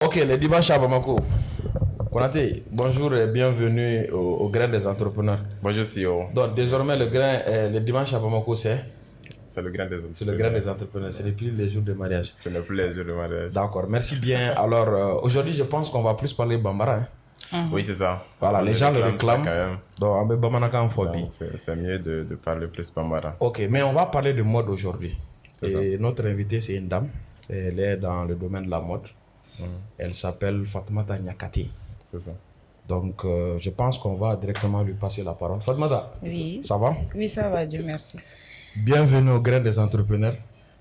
Ok, les dimanches à Bamako. Konaté, bonjour et bienvenue au grain des entrepreneurs. Bonjour CEO. Donc désormais le dimanche à Bamako c'est le grain des entrepreneurs. C'est le grain des entrepreneurs, ce n'est plus les jours de mariage. Ce n'est plus les jours de mariage. D'accord, merci bien. Alors aujourd'hui je pense qu'on va plus parler Bambara. Oui, c'est ça. Voilà, les gens le réclament. Donc c'est mieux de parler plus Bambara. Ok, mais on va parler de mode aujourd'hui. Et notre invitée c'est une dame. Elle est dans le domaine de la mode. Elle s'appelle Fatoumata Niakate. C'est ça. Donc, je pense qu'on va directement lui passer la parole. Fatoumata, oui. Ça va? Oui, ça va, Dieu merci. Bienvenue au grain des entrepreneurs.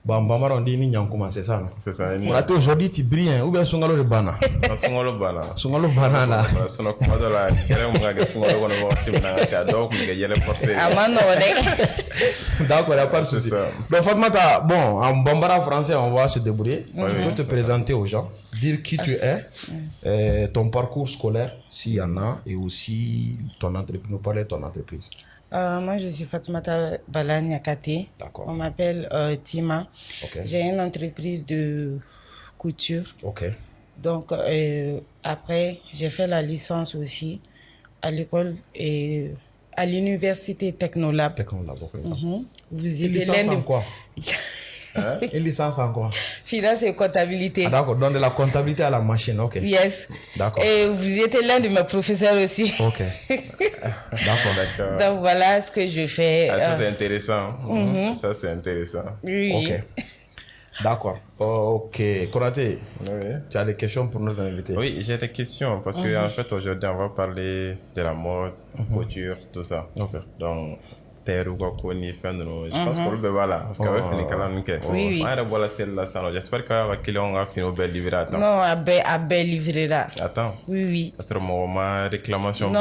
Bambara, on dit Nyankouma, c'est ça, non? C'est ça. Aujourd'hui, tu brilles, hein? Ou bien Sungalo de Bana? Sungalo Bana. Sungalo Bana, là. Sungalo Bana, D'accord, il n'y a pas de souci. Donc, Fatoumata, bon, en Bambara français, on va se débrouiller. Tu peux te présenter aux gens, dire qui tu es, ton parcours scolaire, s'il y en a, et aussi ton entreprise, nous parler de ton entreprise. Moi, je suis Fatoumata Bala Niakate. On m'appelle Tima. J'ai une entreprise de couture. Donc, après, j'ai fait la licence aussi à l'école et à l'université Technolab. Vous étiez l'un de quoi? Une licence en quoi? Finance et comptabilité. Ah, d'accord, donc de la comptabilité à la machine, ok. Yes. D'accord. Et vous étiez l'un de mes professeurs aussi. Ok. D'accord. Donc voilà ce que je fais. Ça c'est intéressant. Ça c'est intéressant. Oui. Ok. D'accord. Ok. Konaté, tu as des questions pour nos invités? Oui, j'ai des questions parce que en fait aujourd'hui on va parler de la mode, couture, tout ça. Ok. Donc je pense qu'on le voilà parce qu'avec fini calanque. Oui. J'espère que client va finir bel livré à temps. Non, à bel livré là. Attends. Oui. Parce que mon réclamation non,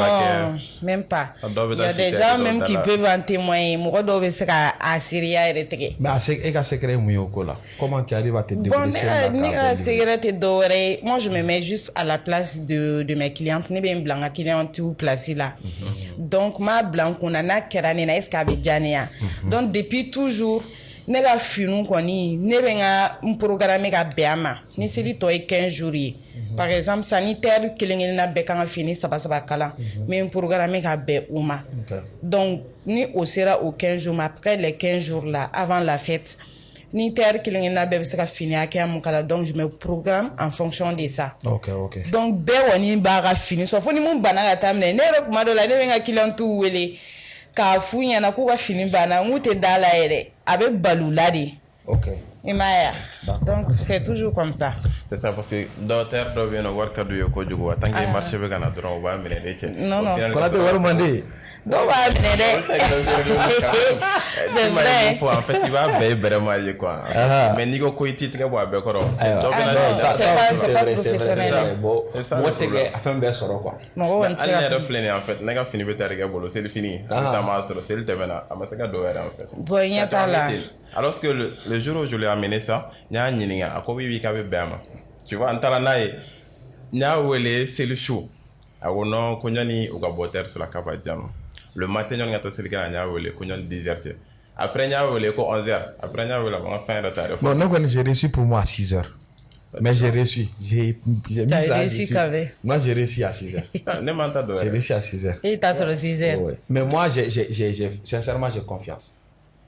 même pas. Il y a des gens même qui peuvent en témoigner. Moi, je vais essayer à Syrie et mais comment tu arrives à te débrouiller? Moi, je me mets juste à la place de mes clientes. Ne bien blanc client tout placé là. Donc ma blanc on a kerane na donc depuis toujours ne ga finu koni ne benga programme ga beama ni seli to 15 jours par exemple sanitaire kelengel na be kan fini saba kala mais programme ga be uma donc ni au sera au 15 jours après les 15 jours là avant la fête ni terre kelengel na be se ka fini akya mukala donc je me programme en fonction de ça. Ok. Donc be woni ba ga fini so foni mun bana ga tamne ne ro kuma do la ne benga client tout wele ka fu ɲana ko ka fini bana n tɛ da la yɛrɛ a bɛ balula de. I m'a ye donc c'est toujours comme ça. C'est ça parce que docteur dɔ bɛ yen nɔ wari ka d'u ye kojugu tant que marché bɛ ka na dɔrɔn u b'a minɛ de cɛ. non Konaté wari man di. dɔw b'a minɛ dɛ. C'est vrai. En fait i b'a bɛɛ vraiment ye quoi. Mais n'i ko i t'i tigɛ bɔ a bɛɛ kɔrɔ. C'est pas professionnel. Bon mɔgɔ tɛ kɛ a fɛn bɛɛ sɔrɔ quoi. mɔgɔ hali ne yɛrɛ filɛ nin en fait ne ka fini bɛ taa de kɛ bolo seli fini. ça m'a sɔrɔ seli tɛmɛna a ma se ka dɔ wɛrɛ en fait. bon il y a pas là. Alors que le jour où je lui ai amené ça, il y a un ɲininka a ko oui k'a bɛ bɛn ma. Tu vois n taara n'a ye n y'a wele seli su a ko non ko ɲani u ka bɔ terre sur la kaba jama. Le matin ɲɔni ka taa seli kɛ na n y'a wele ko ɲani 10 heures cɛ. Après n y'a wele ko 11 heures. Après n y'a wele ko n ka fin yɛrɛ ta yɛrɛ fɔ. Non, ne kɔni j'ai reçu pour moi à 6 heures. Mais j'ai reçu. T'as reçu qu'avec? Moi j'ai reçu à 6 heures. J'ai reçu à 6 heures. Et t'as sur 6 heures. Oui. Mais moi, sincèrement, j'ai confiance.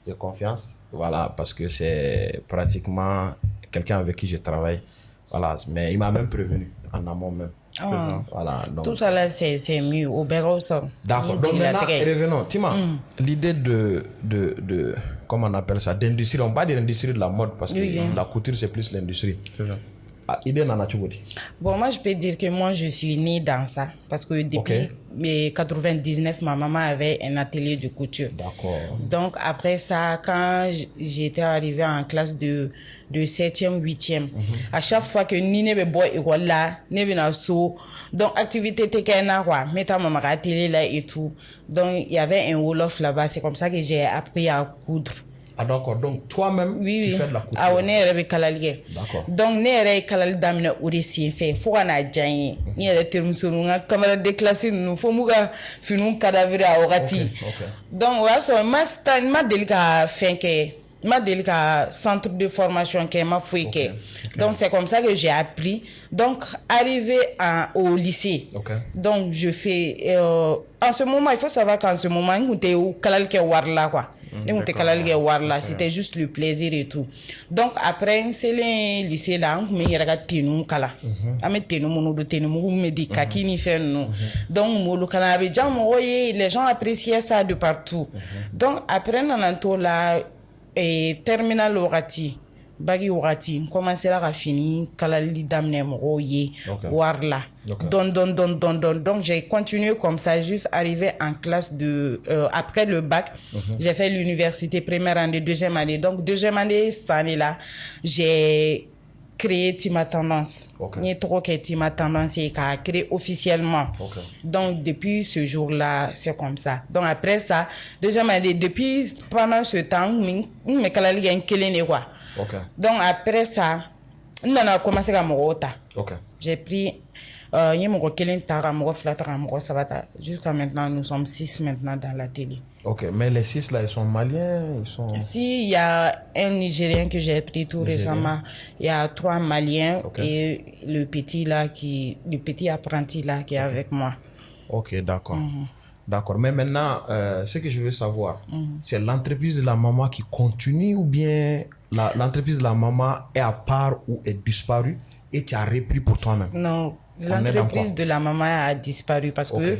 J'ai confiance, voilà, parce que c'est pratiquement quelqu'un avec qui je travaille. Voilà, mais il m'a même prévenu en amont même. Voilà, donc... Tout ça là, c'est mieux. Au bureau, ça. D'accord. Donc maintenant, revenons. Tima, l'idée de comment on appelle ça, d'industrie, on parle de l'industrie de la mode parce que la couture c'est plus l'industrie. C'est ça. Idée nana chugodi. Bon, moi je peux dire que moi je suis née dans ça parce que depuis 99 ma maman avait un atelier de couture. D'accord. Donc après ça quand j'étais arrivée en classe de 7e 8e à chaque fois que ni ne be boy école là ne be na so donc activité tekena quoi mettre maman à atelier là et tout. Donc il y avait un wolof là-bas, c'est comme ça que j'ai appris à coudre. Ah d'accord, donc toi-même tu fais de la couture. Ah on est avec kalalié. D'accord. Donc ne yɛrɛ kalali daminɛ o de sen fɛ fo ka na diya n ye n yɛrɛ terimuso n ka camarade de classe ninnu fo m'u ka finiw cadavre a wagati. Donc o y'a sɔrɔ ma deli ka fɛn kɛ ma deli ka centre de formation kɛ ma foyi kɛ donc c'est comme ça que j'ai appris donc arrivé au lycée donc je fais en ce moment il faut savoir qu'en ce moment n kun tɛ kalali kɛ wari la quoi ne kun tɛ kalali kɛ wari la c'était juste le plaisir et tout donc après n selen lycée la n kun bɛ n yɛrɛ ka tenue kala an bɛ tenue minnu don tenue mugu min bɛ di kaki ni fɛn ninnu donc n m'olu kala a bɛ diya mɔgɔw ye les gens appréciaient ça de partout donc après n nana n t'o la terminal wagati bagi wagati n commencera ka fini kalali daminɛ mɔgɔw ye wari la donc j'ai continué comme ça juste arrivé en classe de après le bac j'ai fait l'université première année deuxième année donc deuxième année cette année là j'ai créé Tima Tendance. J'ai trop que Tima Tendance et qu'a créé officiellement. Donc depuis ce jour-là, c'est comme ça. Donc après ça, deuxième année, depuis pendant ce temps, me kalali un kelene quoi. Donc après ça, on a commencé à m'ota. J'ai pris y mon kelen tara mo flatara mo sabata jusqu'à maintenant nous sommes 6 maintenant dans la télé. Mais les 6 là ils sont maliens, ils sont Si il y a un Nigérien que j'ai pris tout récemment, il y a 3 Maliens et le petit apprenti là qui est avec moi. D'accord. D'accord, mais maintenant ce que je veux savoir, c'est l'entreprise de la maman qui continue ou bien l'entreprise de la maman est à part ou est disparue et tu as repris pour toi-même? Non. L'entreprise de la maman a disparu parce que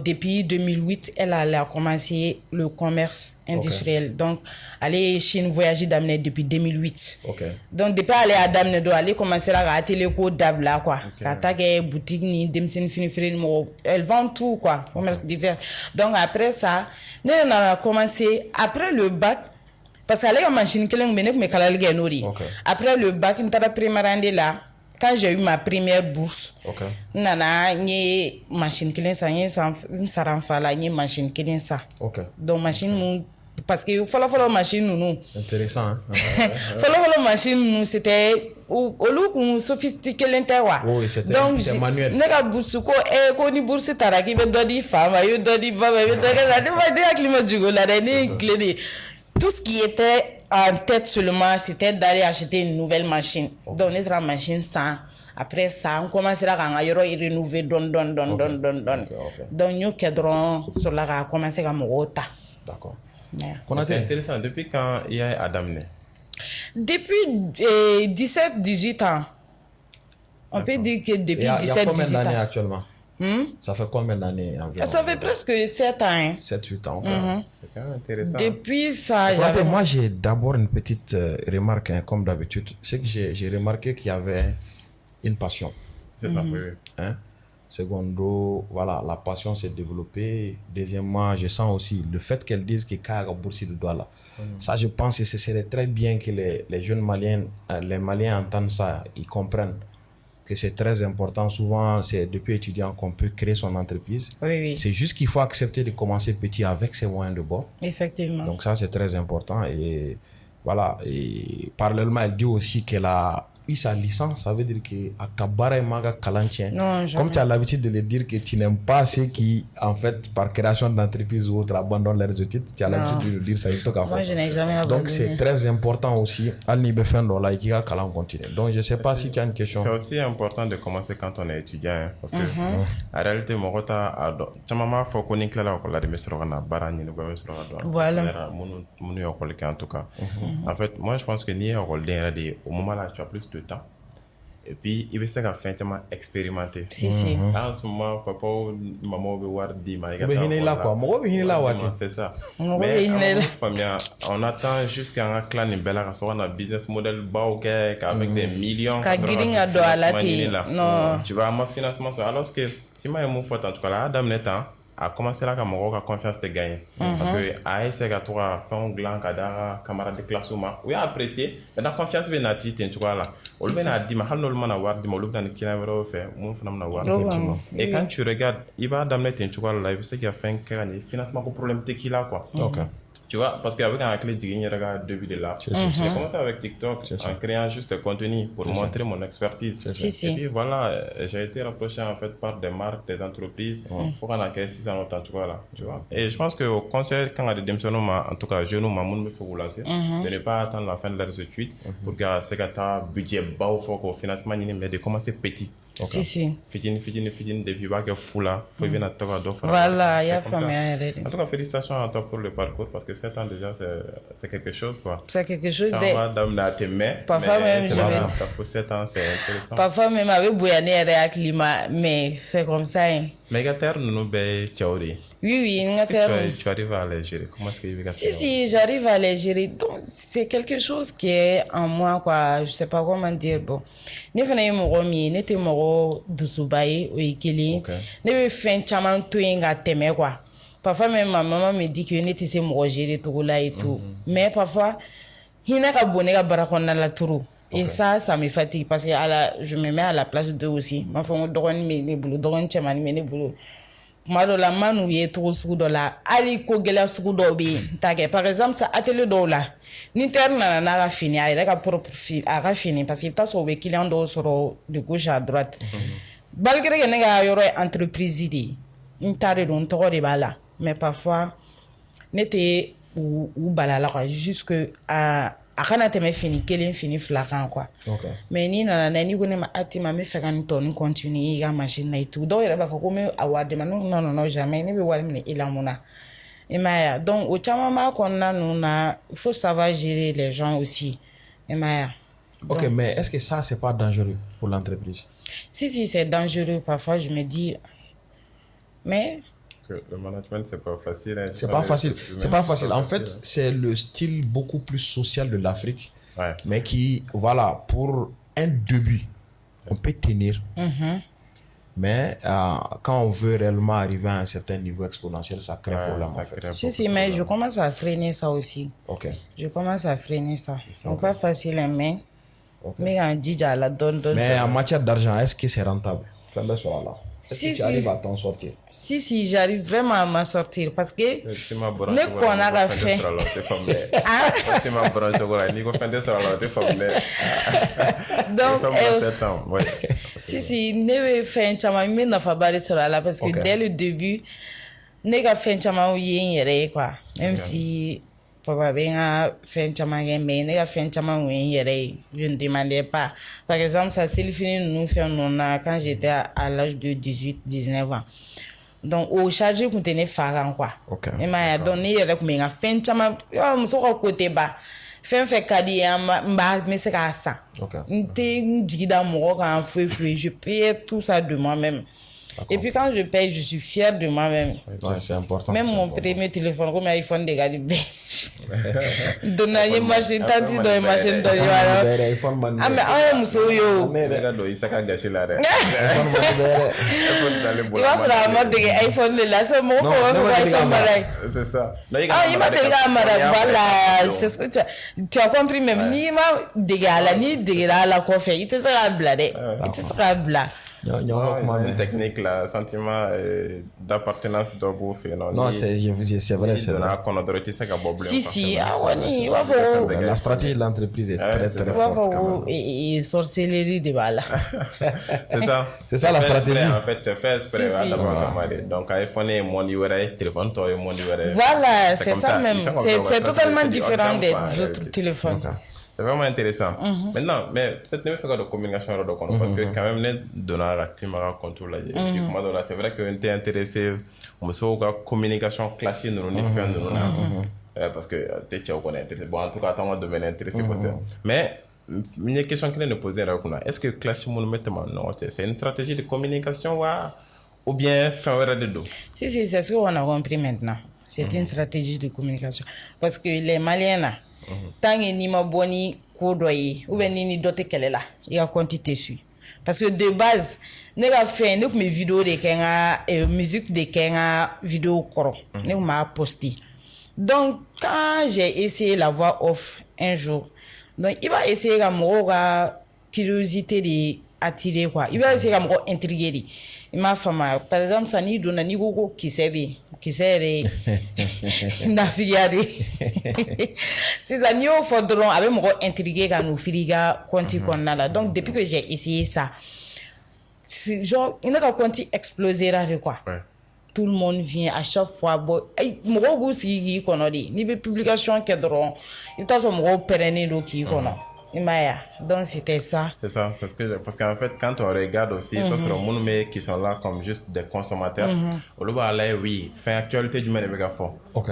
depuis 2008, elle a commencé le commerce industriel. Donc, elle est Chine voyager d'amener depuis 2008. Donc, depuis elle est à d'amener elle a commencé à atelier ko d'abla quoi. Attaquer boutique ni demsen fini elle vend tout quoi, commerce divers. Donc après ça, nous on a commencé après le bac parce qu'elle a une machine qui me kalal genori. Après le bac, on t'a première année là. Quand j'ai eu ma première bourse, nana nye machine kelen sa nye saranfala nye machine kelen sa. Donc machine parce que follow machine nous. Intéressant hein. Follow machine nous c'était au look sophistiqué l'intérieur. Donc manuel. Nega bourse ko ni bourse taraki be dodi femme yo dodi baba yo dodi la de climat du go la de clé. Tout ce qui était en tête seulement, c'était d'aller acheter une nouvelle machine. Donc, notre machine sans. Après ça, on commencera à renouveler don. Donc, nous cadrons sur la commencer à m'ota. D'accord. C'est intéressant. Depuis quand il y a Adam né? Depuis 17-18 ans. On peut dire que depuis 17-18 ans. Il y a combien d'années actuellement? Ça fait combien d'années environ? Ça fait presque 7 ans. 7-8 ans. C'est quand même intéressant. Depuis ça, moi j'ai d'abord une petite remarque, comme d'habitude. C'est que j'ai remarqué qu'il y avait une passion. C'est ça, oui. Secondo, voilà, la passion s'est développée. Deuxièmement, je sens aussi le fait qu'elle dise que Kara Boursi de doigt là. Ça, je pense que ce serait très bien que les jeunes Maliens, les Maliens entendent ça, ils comprennent que c'est très important. Souvent, c'est depuis étudiant qu'on peut créer son entreprise. C'est juste qu'il faut accepter de commencer petit avec ses moyens de bord. Effectivement. Donc ça, c'est très important. Et voilà. Et parallèlement, elle dit aussi qu'elle a eu sa licence. Ça veut dire que à Kabara et Maga Kalanchien, comme tu as l'habitude de le dire que tu n'aimes pas ceux qui, en fait, par création d'entreprise ou autre, abandonnent leurs études, tu as l'habitude de le dire ça. Moi, je n'ai jamais abandonné. Donc c'est très important aussi. Donc je ne sais pas si tu as une question. C'est aussi important de commencer quand on est étudiant. Hein, parce que en réalité, mon retard, faut qu'on ait clair la voilà. En tout cas. En fait, moi je pense que au moment là, tu as plus de temps. Et puis, il va se faire expérimenter. Si. En ce moment, papa ou maman veut voir des c'est ça. Mais on attend jusqu'à un clan un business model avec des millions. Tu vas avoir un financement. Alors que si moi, en tout cas, là, Adam Netan a commencé là comme on a confiance de gagner parce que a essayé à toi faire un gland cadara camarade de classe ou ma oui apprécié mais la confiance vient natit tu vois là on vient à dire mais hal normalement avoir dit mon dans qui n'a pas fait mon femme n'a effectivement et quand tu regardes il va d'amener tu vois là il sait qu'il y a fait un financement pour problème t'es qui là quoi Tu vois, parce qu'avec un clé il y a début de là. J'ai commencé avec TikTok en créant juste le contenu pour montrer mon expertise. Et puis voilà, j'ai été rapproché en fait par des marques, des entreprises. Il faut qu'on accueille 6 ans autant, tu vois là. Tu vois. Et je pense que au conseil, quand on a des démissions, en tout cas, je nous me faut vous lancer, de ne pas attendre la fin de la suite pour que c'est un budget bas ou fort au financement, mais de commencer petit. Okay. Si. Fidine, depuis que fou là, faut bien attendre d'autres. Voilà, il y a famille. En tout cas, félicitations à toi pour le parcours parce que 7 ans déjà, c'est quelque chose quoi. C'est quelque chose de. Ça va dans tes mains. Parfois même, je vais. Pour 7 ans, c'est intéressant. Parfois même avec Bouyane et avec climat, mais c'est comme ça. Hein. Mais Gater, nous nous tchaouri. Oui, tu arrives à les gérer. Comment est-ce que Si, j'arrive à les gérer. Donc, c'est quelque chose qui est en moi, quoi. Je sais pas comment dire. Bon. Ne fana ye mɔgɔ min ye ne tɛ mɔgɔ dusuba ye o ye kelen ne bɛ fɛn caman to yen ka tɛmɛ quoi parfois même ma maman me dit que ne tɛ se mɔgɔ gérer togo la et tout mais parfois hinɛ ka bon ne ka baara kɔnɔna la trop et ça me fatigue parce que je me mets à la place d'eux aussi m'a fɔ n ko dɔgɔnin bɛ ne bolo dɔgɔnin cɛmanin bɛ ne bolo tuma dɔ la ma n'u ye togo sugu dɔ la hali ko gɛlɛya sugu dɔw bɛ yen t'a kɛ par exemple sa atelier dɔw la ni terre nana n'a ka fini a yɛrɛ ka propre a ka fini parce que i bɛ taa sɔrɔ u bɛ client dɔw sɔrɔ de gauche à droite malgré que ne ka yɔrɔ ye entreprise de ye n ta de don n tɔgɔ de b'a la mais parfois ne tɛ u balala quoi juste que a kana tɛmɛ fini kelen fini fila kan quoi mais n'i nana n'a ye n'i ko ne ma Atima n bɛ fɛ ka nin tɔ nin continuer i ka machine na et tout dɔw yɛrɛ b'a fɔ ko n bɛ a wari d'i ma non jamais ne bɛ wari minɛ i la mun na i m'a ye donc o caman b'a kɔnɔna ninnu na il faut savoir gérer les gens aussi i m'a ye. Ok, mais est-ce que ça c'est pas dangereux pour l'entreprise? Si c'est dangereux parfois je me dis mais le management c'est pas facile. Hein, c'est pas facile. En fait, c'est le style beaucoup plus social de l'Afrique, mais qui voilà pour un début on peut tenir. Mais quand on veut réellement arriver à un certain niveau exponentiel, ça crée problème. En fait. Si, mais je commence à freiner ça aussi. Ok. Je commence à freiner ça. C'est pas facile, mais on dit à la donne. Mais en matière d'argent, est-ce que c'est rentable? Fais-le sur là. Est-ce que tu arrives à t'en sortir? Si, j'arrive vraiment à m'en sortir parce que ne qu'on a fait. Donc, si, ne vais faire un chama, mais n'a pas barré sur là parce que dès le début, ne ga fait un chama ou yé quoi. Même si papa bien fait un chama mais ne ga fait un chama ou yé, je ne demandais pas. Par exemple, ça c'est le fini nous faire quand j'étais à l'âge de 18-19 ans. Donc au chargé contenait farang quoi. Et m'a donné avec mes fait un chama, me sera côté bas. Fait kadi m'a mais c'est ça. N'était digida mort quand je paye tout ça de moi-même. Et puis quand je paye, je suis fière de moi-même. C'est important. Même mon premier téléphone, comme iPhone de Galibé. Donner une machine, tant de dans une machine de Yoara. Ah mais ah muso yo. Mais regarde, il s'est gâché là. Il va se la mode de iPhone là, c'est mon iPhone pareil. C'est ça. Ah il m'a déjà madame voilà, c'est ce que tu as compris même ni ma dégala ni dégala la coiffure, il te sera bladé. Il te sera bladé. Une technique là, sentiment d'appartenance d'Obo fait non c'est vrai c'est vrai. Si la stratégie de l'entreprise est très forte et sorcellerie de balle. C'est ça la stratégie en fait, c'est fait exprès donc iPhone et mon téléphone toi et mon voilà c'est ça même c'est totalement différent des autres téléphones. C'est vraiment intéressant. Maintenant, mais peut-être ne me fais pas de communication parce que quand même, ne donner la team à contrôler. C'est vrai que tu es intéressé, on me sauve la communication clashée, nous parce que tu es intéressé. Bon, en tout cas, tu es intéressé pour ça. Mais une question que je me posais, est-ce que clash non, c'est une stratégie de communication ou bien faire de dos? Si, c'est ce qu'on a compris maintenant. C'est une stratégie de communication. Parce que les Maliens, tant que ni ma boni kodoye ou bien ni doté qu'elle là il y a quantité suit parce que de base ne ga fait ne mes vidéos de kenga musique de kenga vidéo koro ne m'a posté donc quand j'ai essayé la voix off un jour donc il va essayer à mon curiosité de attirer quoi il va se ka mɔgɔ intriguer de i m'a faamuya par exemple sa n'i donna n'i ko kisɛ bɛ yen kisɛ yɛrɛ nafigiya de sisan n'i y'o fɔ dɔrɔn a bɛ mɔgɔ intriguer ka n'o fili i ka compte kɔnɔna la donc depuis que j'ai essayé ça genre ne ka compte explosera de quoi. Tout le monde vient à chaque fois bon mɔgɔw b'u sigi k'i kɔnɔ de n'i bɛ publication kɛ dɔrɔn i bɛ taa sɔrɔ mɔgɔw pɛrɛnnen don k'i kɔnɔ. Donc c'était ça. C'est ça, c'est ce que parce qu'en fait quand on regarde aussi, qui sont là comme juste des consommateurs, on le voit là oui, fin actualité du monde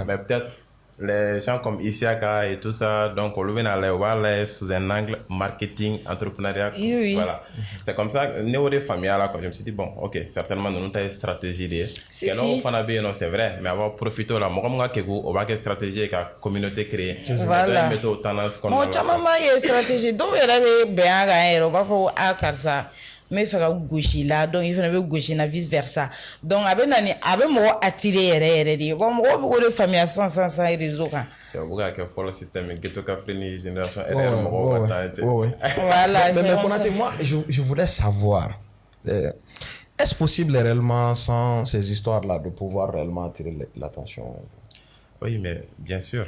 mais peut-être les gens comme Isiaka et tout ça, donc on le voit sous un angle marketing, entrepreneuriat, oui. Voilà. C'est comme ça, néo des familles là, quand je me suis dit bon, ok, certainement nous avons une stratégie de. Si. Non, c'est vrai, mais avoir profité là, moi on va quelle stratégie avec la communauté créée. Voilà. Moi, chama y stratégie, donc il y avait bien gagné, on va faire à Karsa. Mais il faut gaucher là donc il faut gaucher na vice versa donc avec moi attirer bon moi beaucoup de familles sans réseau quand c'est beaucoup que faut le système qui te fait une génération voilà mais moi je voulais savoir est-ce possible réellement sans ces histoires là de pouvoir réellement attirer l'attention? Oui, mais bien sûr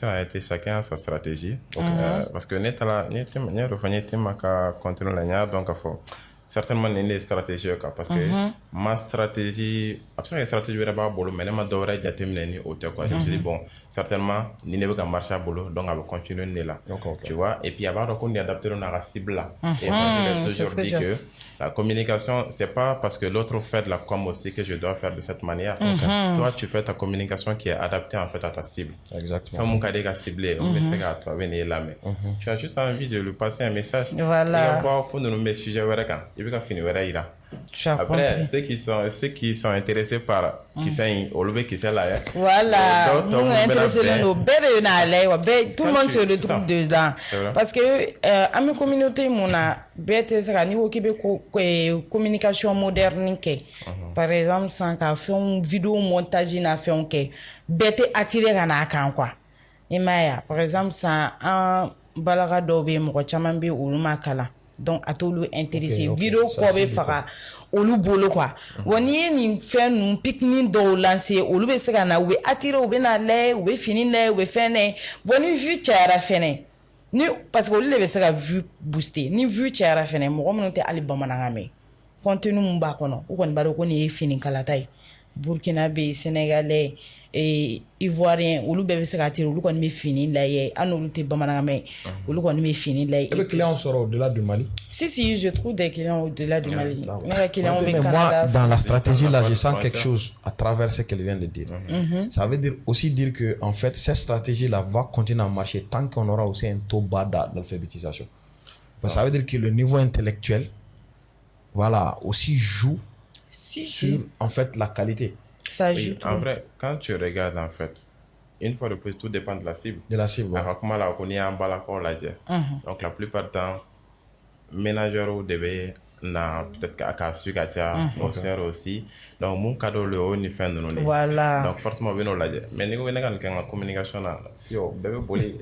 a été chacun sa stratégie donc parce que net là ni revenir timaka continuer la donc faut certainement une stratégie parce que ma stratégie après la stratégie est pas bolo mais ma devrait être ni auteur quoi je me suis dit bon certainement ni ne veut pas marcher à bolo donc elle va continuer là tu vois et puis avoir qu'on est adapté dans la cible là et moi je l'ai toujours dit que la communication c'est pas parce que l'autre fait de la com aussi que je dois faire de cette manière toi tu fais ta communication qui est adaptée en fait à ta cible exactement fais mon cadet ciblé on me fait à toi venir là mais tu as juste envie de lui passer un message voilà et on va au fond de nos messages il veut finir après ceux qui sont intéressés par qui sont au lieu qui sont là voilà nous intéressés nos bébés tout le monde se retrouve dedans parce que à mes communautés mon a bête ça niveau qui communication moderne par exemple sans qu'à faire une vidéo montage na faire que bête attirer kana kan quoi et par exemple ça un balaga dobe mo chaman be uluma kala donc à tout le intéressé vidéo quoi be fara olu bolo quoi woni ni fait nous pique-nique do lancer olu be saka na we attirer ou be na lay ou be fini lay ou be fene boni vu tiara fene ni parce que olu be saka vu booster ni vu tiara fene mo ko te ali bamananga me contenu mba kono ou kon baro ko ni fini kala tay burkinabé sénégalais et ivoirien olu bɛɛ bɛ se ka tirer olu kɔni bɛ fini lajɛ an n'olu tɛ bamanankan mɛn olu kɔni bɛ fini lajɛ. Et les clients sont au-delà du Mali? Si, je trouve des clients au-delà du Mali. Les clients au Canada. Moi, dans la stratégie là, je sens quelque chose à travers ce qu'elle vient de dire. Ça veut dire aussi dire que en fait cette stratégie là va continuer à marcher tant qu'on aura aussi un taux bas d'alphabétisation. Ça veut dire que le niveau intellectuel, voilà, aussi joue sur en fait la qualité. Ça joue. Oui, en vrai, quand tu regardes en fait, une fois de plus, tout dépend de la cible. De la cible. Alors, comment la on est en bas donc la plupart du temps, ménageurs ou devaient peut-être qu'à Sugatia, au sert aussi. Donc mon cadeau le haut ni fin de nous. Voilà. Donc forcément on l'a dit. Mais nous venons quand la communication là, si on bébé bolé.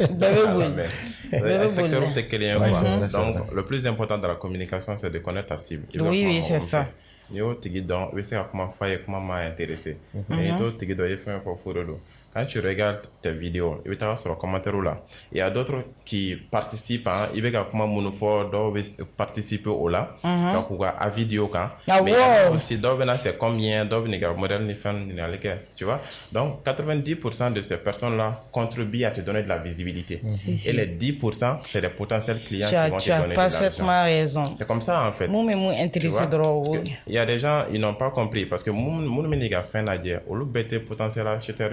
Bébé secteur où t'es client. Donc le plus important dans la communication c'est de connaître ta cible. Oui, c'est ça. Yo tigi don we se comment faire comment m'intéresser mais toi tigi do faire pour fouro quand tu regardes tes vidéos il va sur le commentaire là il y a d'autres qui participent il va comment mon fort doit participer au là donc on a vidéo quand mais aussi doit c'est combien doit venir modèle ni fan ni alike tu vois donc 90% de ces personnes là contribuent à te donner de la visibilité et les 10% c'est des potentiels clients qui vont te donner de l'argent. Tu as parfaitement raison. C'est comme ça en fait. Moi intéressé drôle. Il y a des gens ils n'ont pas compris parce que mon miniga fin la dire au lieu de potentiel acheteur.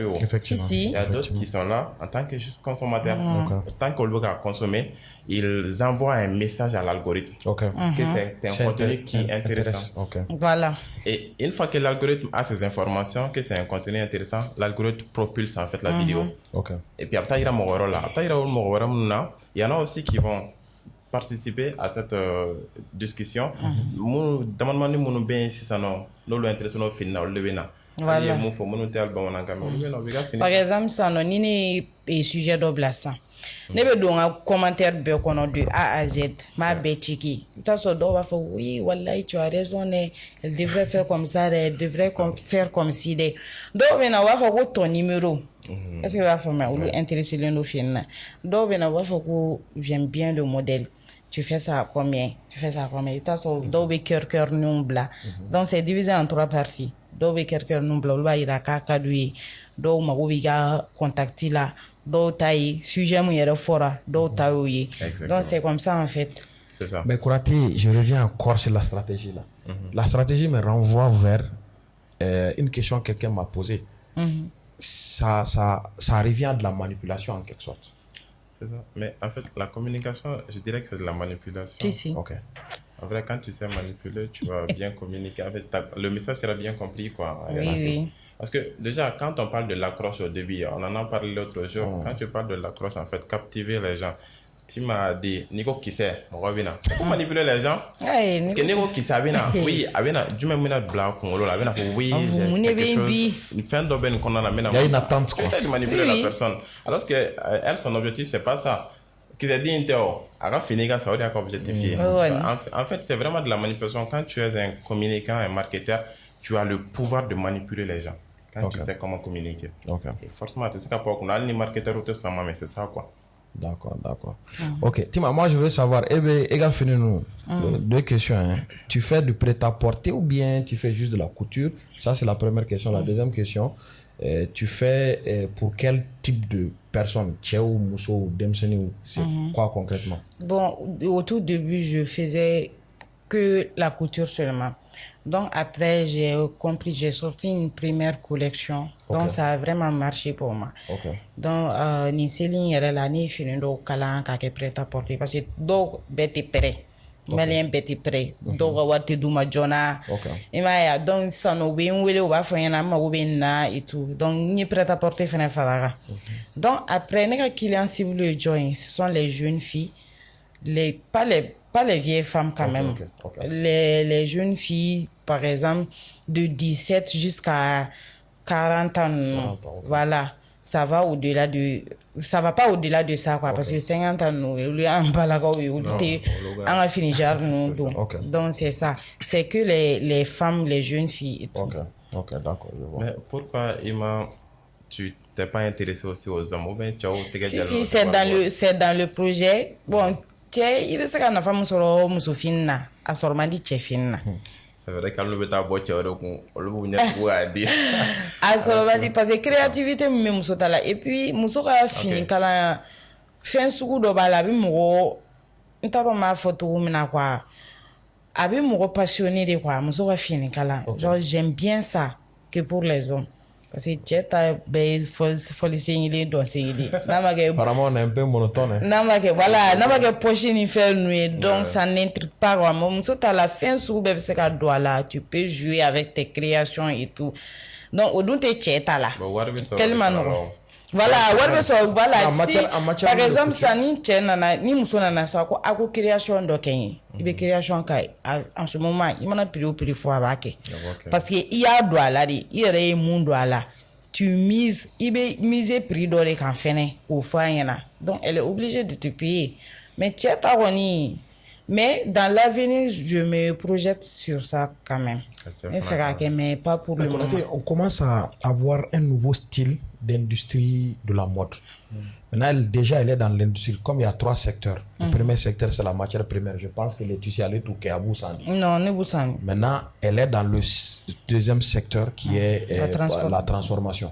Il y a d'autres qui sont là en tant que juste consommateur. Tant qu'on veut consommer, ils envoient un message à l'algorithme que c'est un contenu qui est intéressant. Voilà. Et une fois que l'algorithme a ces informations, que c'est un contenu intéressant, l'algorithme propulse en fait la vidéo. Et puis après il y a mon rôle là. Après il y en a aussi qui vont participer à cette discussion. Demande-moi si bien si ça non intéressant au final le vena. Voilà. Par exemple, ça non ni sujet d'obla ça. Ne bɛ don ka commentaire bɛɛ kɔnɔ de A à Z m'a bɛɛ checker i t'a sɔrɔ dɔw b'a fɔ oui wallahi tu as raison dɛ elle devrait faire comme ça dɛ elle devrait faire comme ci dɛ dɔw bɛ na u b'a fɔ ko ton numéro est-ce que i b'a faamuya olu intéressé len don fini na dɔw bɛ na u b'a fɔ ko j'aime bien le modèle tu fais ça à combien tu fais ça à combien i t'a sɔrɔ dɔw bɛ cœur ninw bila donc c'est divisé en 3 parties dɔw bɛ cœur ninw bila olu b'a yira k'a ka d'u ye dɔw mago b'i ka contacte la dɔw ta ye sujet mun yɛrɛ fɔra dɔw ta y'o ye donc c'est comme ça en fait. C'est ça. Mais Kouraté, je reviens encore sur la stratégie là. La stratégie me renvoie vers une question que quelqu'un m'a posée. Ça revient de la manipulation en quelque sorte. C'est ça. Mais en fait, la communication, je dirais que c'est de la manipulation. Si. Ok. En vrai, quand tu sais manipuler, tu vas bien communiquer. En fait, le message sera bien compris, quoi. Oui. Parce que déjà, quand on parle de l'accroche au début, on en a parlé l'autre jour. Quand tu parles de l'accroche, en fait, captiver les gens. Tu m'as dit, Nico qui sait, pour manipuler les gens. Parce que Nico qui sait, oui, du même minute blanc, oui, j'ai quelque chose. Une fin d'aubaine qu'on a la main. Il y a une attente. Tu essaies de manipuler la personne. Alors que elle, son objectif, c'est pas ça. Qu'ils aient dit une théorie, elle a fini, ça va être objectifié. En fait, c'est vraiment de la manipulation. Quand tu es un communicant, un marketeur, tu as le pouvoir de manipuler les gens. Quand tu sais comment communiquer. Et forcément, c'est ça qu'on a les marketeurs ou tout ça, mais c'est ça quoi. D'accord. Ok, Tima, moi je veux savoir, fini nous deux questions. Hein. Tu fais du prêt-à-porter ou bien tu fais juste de la couture? Ça, c'est la première question. La deuxième question, tu fais pour quel type de personne? Tchéou, Mousso, Demseni, c'est quoi concrètement? Bon, au tout début, je faisais que la couture seulement. Donc après, j'ai compris, j'ai sorti une première collection. Donc ça a vraiment marché pour moi. Donc, ni Céline yɛrɛ la ni fini dɔw kalan k'a kɛ prêt à porter parce que dɔw bɛɛ tɛ prêt. Malien bɛɛ tɛ prêt. Dɔw ka wari tɛ d'u ma joona. I m'a ye a donc sisan u bɛ n wele u b'a fɔ n ɲɛna n mago bɛ nin na et tout. Donc n ye prêt à porter fɛnɛ fara kan. Donc après ne ka client cible ye jɔn ye? Ce sont les jeunes filles, pas les vieilles femmes quand même. Les jeunes filles, par exemple, de 17 jusqu'à 40 ans. Voilà. Ça va au-delà de... Ça va pas au-delà de ça, quoi. Parce que 50 ans, nous, on a fini genre, nous. Donc, c'est ça. C'est que les femmes, les jeunes filles et tout. Ok, d'accord, je vois. Mais pourquoi, Ima, tu t'es pas intéressé aussi aux hommes? Ou bien tu as Si, c'est dans le projet. Bon, cɛ i bɛ se ka nafa min sɔrɔ musofini na a sɔrɔ man di cɛfini na. C'est vrai qu'elle bɛ taa bɔ cɛ wɛrɛ kun olu b'u ɲɛtugu k'a di. A sɔrɔ man di parce que créativité min bɛ muso ta la et puis muso ka fini kalan fɛn sugu dɔ b'a la a bɛ mɔgɔ n t'a dɔn n b'a fɔ cogo min na quoi a bɛ mɔgɔ passionné de quoi muso ka fini kalan genre j'aime bien ça que pour les hommes. Parce que cɛ ta bɛɛ ye fɔli sen kelen dɔn sen kelen n'a ma kɛ apparemment on est un peu monotone n'a ma kɛ voilà n'a ma kɛ poche ni fɛn ninnu ye donc ça n'intrigue pas quoi muso ta la fɛn sugu bɛɛ bɛ se ka don a la tu peux jouer avec tes créations et tout donc o dun tɛ cɛ ta la tellement nɔgɔ voilà wari bɛ sɔrɔ voilà si par exemple sisan ni cɛ nana ni muso nana sisan ko a ko création dɔ kɛ n ye i bɛ création kɛ en ce moment i mana prix o prix fɔ a b'a kɛ parce que i y'a don a la de i yɛrɛ ye mun don a la tu mises i bɛ miser prix dɔ de kan fɛnɛ k'o fɔ a ɲɛna donc elle est obligée de te payer mais cɛ ta kɔni mais dans l'avenir je me projette sur ça quand même ne fɛ k'a kɛ mais pas pour le moment. On commence à avoir un nouveau style d'industrie de la mode. Maintenant, elle est dans l'industrie. Comme il y a 3 secteurs. Le premier secteur, c'est la matière première. Je pense que les tissus allaient tout à Boussandi. Non, ne Boussandi. Maintenant, elle est dans le deuxième secteur qui est la transformation.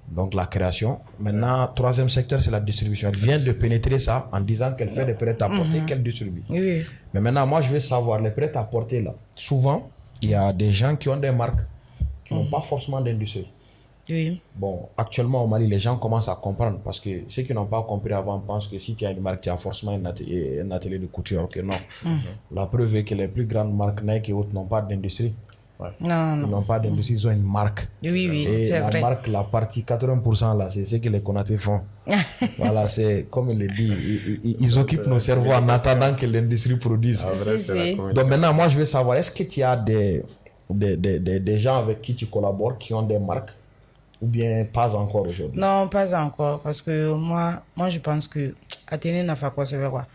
Donc, la création. Maintenant, troisième secteur, c'est la distribution. Elle vient de pénétrer ça en disant qu'elle fait des prêts-à-porter qu'elle distribue. Oui. Mais maintenant, moi, je veux savoir, les prêts-à-porter là, souvent, il y a des gens qui ont des marques qui n'ont pas forcément d'industrie. Oui. Bon, actuellement au Mali, les gens commencent à comprendre parce que ceux qui n'ont pas compris avant pensent que si tu as une marque, tu as forcément un atelier de couture. Ok, non. La preuve est que les plus grandes marques Nike et autres n'ont pas d'industrie. Non. Ils n'ont pas d'industrie, ils ont une marque. Oui, et c'est la vrai. Marque, la partie 80% là, c'est ce que les Konaté font. Voilà, c'est comme il le dit, ils occupent nos cerveaux en attendant que l'industrie produise. Donc maintenant, moi je veux savoir, est-ce que tu as des gens avec qui tu collabores qui ont des marques? Ou bien pas encore aujourd'hui? Non, pas encore. Parce que moi je pense que Athénée n'a pas quoi se faire quoi.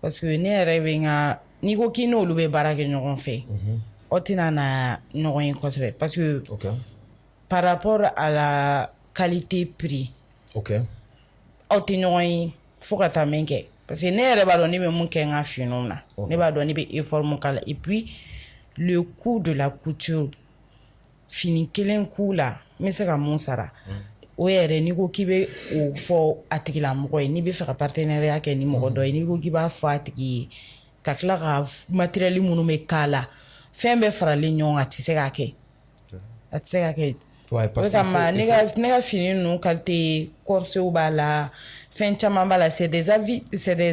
Parce que ne yɛrɛ bɛ n ka n'i ko k'i n'olu bɛ baara kɛ ɲɔgɔn fɛ aw tɛna na ɲɔgɔn ye kosɛbɛ parce que par rapport à la qualité prix aw tɛ ɲɔgɔn ye fo ka taa min kɛ parce que ne yɛrɛ b'a dɔn ne bɛ mun kɛ n ka finiw na ne b'a dɔn ne bɛ effort mun k'a la et puis le coût de la couture fini kelen coût la n bɛ se ka mun sara o yɛrɛ n'i ko k'i bɛ o fɔ a tigilamɔgɔ ye n'i bɛ fɛ ka partenariat kɛ ni mɔgɔ dɔ ye n'i ko k'i b'a fɔ a tigi ye ka tila ka matériel minnu bɛ k'a la fɛn bɛɛ faralen ɲɔgɔn kan a tɛ se k'a kɛ a tɛ se ka kɛ o de kama ne ka fini ninnu qualité corsew b'a la fɛn caman b'a la c'est des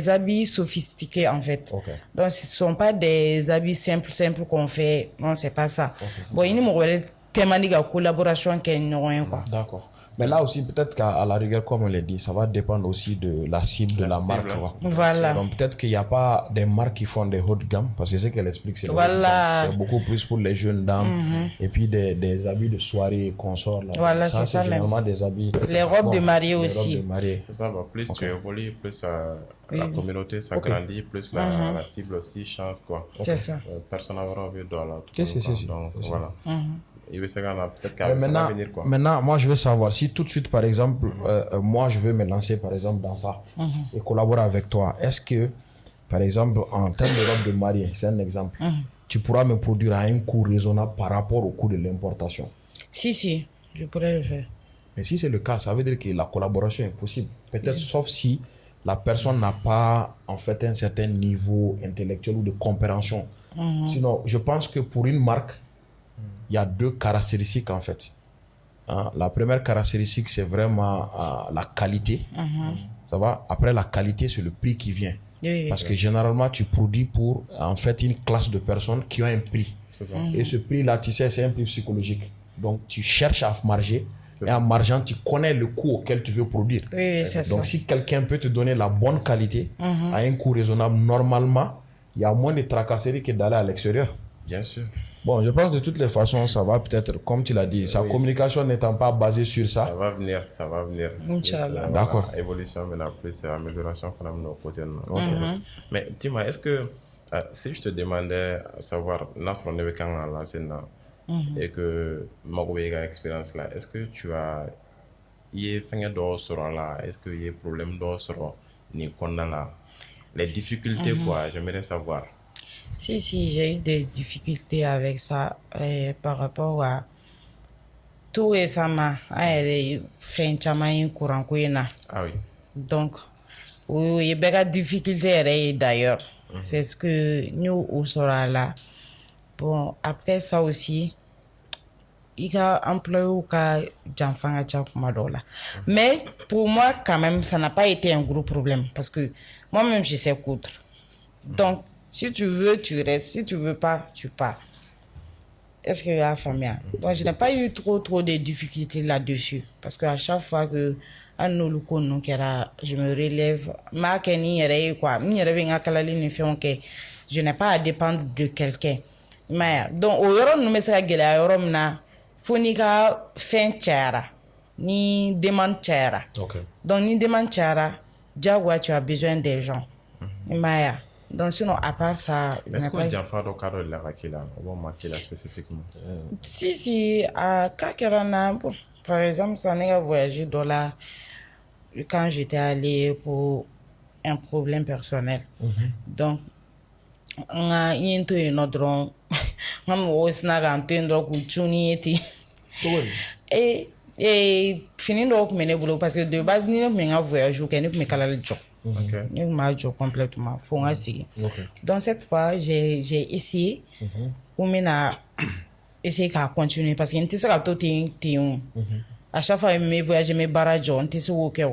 habits sophistiqués en fait donc ce sont pas des habits simples qu'on fait non c'est pas ça bon i ni mɔgɔ wɛrɛ kɛ man di ka collaboration kɛ ɲɔgɔn ye quoi. D'accord. Mais là aussi, peut-être qu'à la rigueur, comme on l'a dit, ça va dépendre aussi de la cible de la marque. Voilà. Donc peut-être qu'il n'y a pas des marques qui font des haut de gamme, parce que c'est ce qu'elle explique, c'est beaucoup plus pour les jeunes dames, et puis des habits de soirée, consorts. Là. Voilà, ça, c'est généralement des habits... Les robes de mariée aussi. Ça va, plus tu évolues, plus la communauté s'agrandit, plus la cible aussi change, quoi. C'est ça. Personne n'aura envie de là. Donc voilà. Maintenant, moi je veux savoir si tout de suite, par exemple, moi je veux me lancer par exemple dans ça et collaborer avec toi. Est-ce que, par exemple, en termes de robe de mariée, c'est un exemple, tu pourras me produire à un coût raisonnable par rapport au coût de l'importation? Si, je pourrais le faire. Mais si c'est le cas, ça veut dire que la collaboration est possible. Peut-être sauf si la personne n'a pas en fait un certain niveau intellectuel ou de compréhension. Sinon, je pense que pour une marque, il y a deux caractéristiques en fait. La première caractéristique, c'est vraiment la qualité. Ça va. Après la qualité, c'est le prix qui vient. Parce que généralement, tu produis pour en fait une classe de personnes qui ont un prix. Et ce prix-là, tu sais, c'est un prix psychologique. Donc, tu cherches à marger. Et en margeant, tu connais le coût auquel tu veux produire. Donc, si quelqu'un peut te donner la bonne qualité à un coût raisonnable, normalement, il y a moins de tracasseries que d'aller à l'extérieur. Bien sûr. Bon, je pense de toutes les façons, ça va peut-être, comme tu l'as dit, sa communication n'étant pas basée sur ça. Ça va venir. Inch'Allah. D'accord. Évolution, mais plus amélioration, mais dis-moi, est-ce que, si je te demandais à savoir, Nasr on est quand lancé et que Magoubé a expérience là, est-ce que tu as, y a d'or sur là, est-ce qu'il y a problème d'or sur ni qu'on a là, les difficultés quoi, j'aimerais savoir. Si, j'ai eu des difficultés avec ça par rapport à tout récemment. Elle fait un chamaï courant. Ah oui. Donc, il y a des difficultés d'ailleurs. C'est ce que nous, on sera là. Bon, après ça aussi, il y a employé ou j'enfant à mais pour moi, quand même, ça n'a pas été un gros problème parce que moi-même, je sais coudre. Donc, si tu veux, tu restes. Si tu veux pas, tu pars. Est-ce que tu as famille? Donc, je n'ai pas eu trop de difficultés là-dessus. Parce qu'à chaque fois que je me relève, je n'ai pas à dépendre de quelqu'un. Donc, au yoro nous mettons à yoro na fonika fin chara ni demande chara. Donc, ni demande chara, déjà tu as besoin des gens. Maya. Donc sinon à part ça, est-ce que tu as fait le cadre de la Rakila ou Makila spécifiquement? Si à Kakerana, bon, par exemple, ça n'est pas voyagé dans la quand j'étais allé pour un problème personnel. Donc on a une autre on et fini donc mener boulot parce que de base ni me voyage ou que me kala le job. Je m'a job complètement faut ainsi. Donc cette fois j'ai essayé pour essayer qu'à continuer parce que n'était ça tout à chaque fois me voyager me barrage on était au cœur.